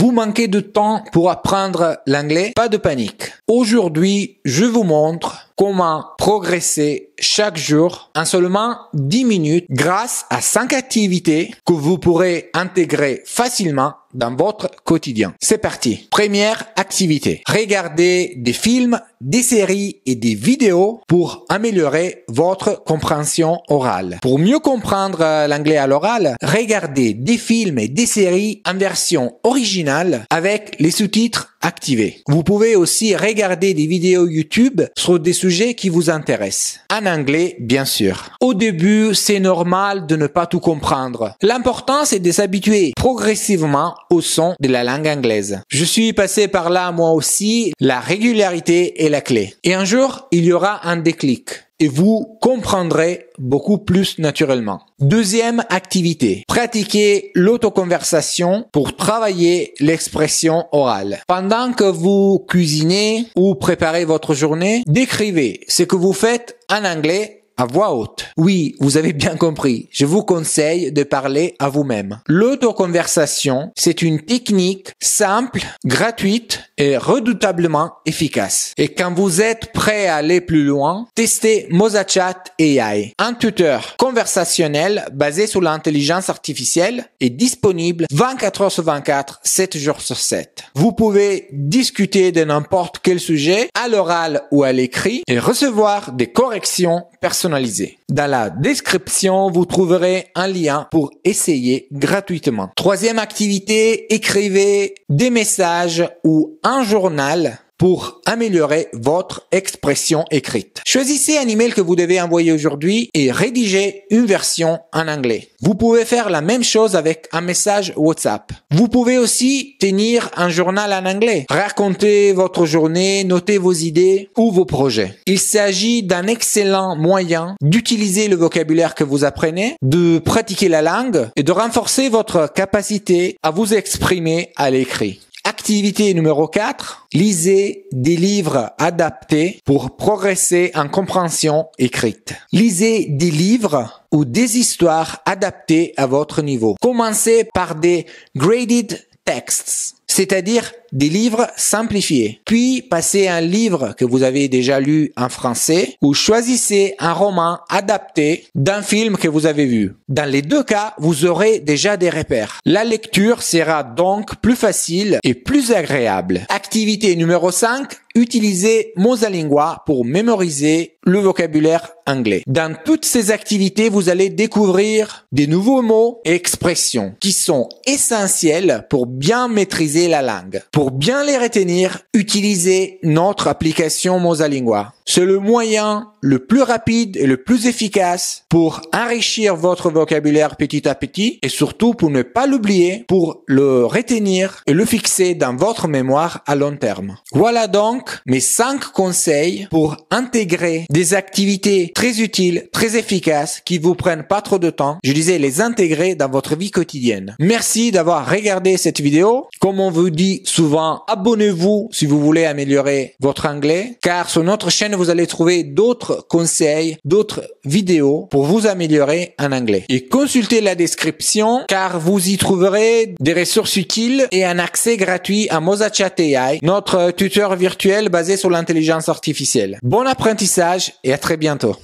Vous manquez de temps pour apprendre l'anglais? Pas de panique. Aujourd'hui, je vous montre comment progresser chaque jour en seulement 10 minutes grâce à 5 activités que vous pourrez intégrer facilement dans votre quotidien. C'est parti. Première activité. Regardez des films, des séries et des vidéos pour améliorer votre compréhension orale. Pour mieux comprendre l'anglais à l'oral, regardez des films et des séries en version originale avec les sous-titres activés. Vous pouvez aussi regarder des vidéos YouTube sur des sujets qui vous intéressent. En anglais, bien sûr. Au début, c'est normal de ne pas tout comprendre. L'important, c'est de s'habituer progressivement au son de la langue anglaise. Je suis passé par là moi aussi. La régularité est la clé. Et un jour, il y aura un déclic. Et vous comprendrez beaucoup plus naturellement. Deuxième activité. Pratiquez l'autoconversation pour travailler l'expression orale. Pendant que vous cuisinez ou préparez votre journée, décrivez ce que vous faites en anglais à voix haute. Oui, vous avez bien compris. Je vous conseille de parler à vous-même. L'autoconversation, c'est une technique simple, gratuite et redoutablement efficace. Et quand vous êtes prêt à aller plus loin, testez MozaChat AI. Un tuteur conversationnel basé sur l'intelligence artificielle est disponible 24 heures sur 24, 7 jours sur 7. Vous pouvez discuter de n'importe quel sujet à l'oral ou à l'écrit et recevoir des corrections personnalisées. Dans la description, vous trouverez un lien pour essayer gratuitement. Troisième activité, écrivez des messages ou un journal pour améliorer votre expression écrite. Choisissez un email que vous devez envoyer aujourd'hui et rédigez une version en anglais. Vous pouvez faire la même chose avec un message WhatsApp. Vous pouvez aussi tenir un journal en anglais. Racontez votre journée, notez vos idées ou vos projets. Il s'agit d'un excellent moyen d'utiliser le vocabulaire que vous apprenez, de pratiquer la langue et de renforcer votre capacité à vous exprimer à l'écrit. Activité numéro 4, lisez des livres adaptés pour progresser en compréhension écrite. Lisez des livres ou des histoires adaptées à votre niveau. Commencez par des graded texts, c'est-à-dire des livres simplifiés. Puis passez à un livre que vous avez déjà lu en français ou choisissez un roman adapté d'un film que vous avez vu. Dans les deux cas, vous aurez déjà des repères. La lecture sera donc plus facile et plus agréable. Activité numéro 5, utilisez Mosalingua pour mémoriser le vocabulaire anglais. Dans toutes ces activités, vous allez découvrir des nouveaux mots et expressions qui sont essentiels pour bien maîtriser la langue. Pour bien les retenir, utilisez notre application Mosalingua. C'est le moyen le plus rapide et le plus efficace pour enrichir votre vocabulaire petit à petit et surtout pour ne pas l'oublier, pour le retenir et le fixer dans votre mémoire à long terme. Voilà donc mes 5 conseils pour intégrer des activités très utiles, très efficaces, qui vous prennent pas trop de temps. Je disais les intégrer dans votre vie quotidienne. Merci d'avoir regardé cette vidéo. Comme on vous dit souvent, abonnez-vous si vous voulez améliorer votre anglais, car sur notre chaîne, vous allez trouver d'autres conseils, d'autres vidéos pour vous améliorer en anglais. Et consultez la description, car vous y trouverez des ressources utiles et un accès gratuit à MozaChat AI, notre tuteur virtuel basé sur l'intelligence artificielle. Bon apprentissage et à très bientôt.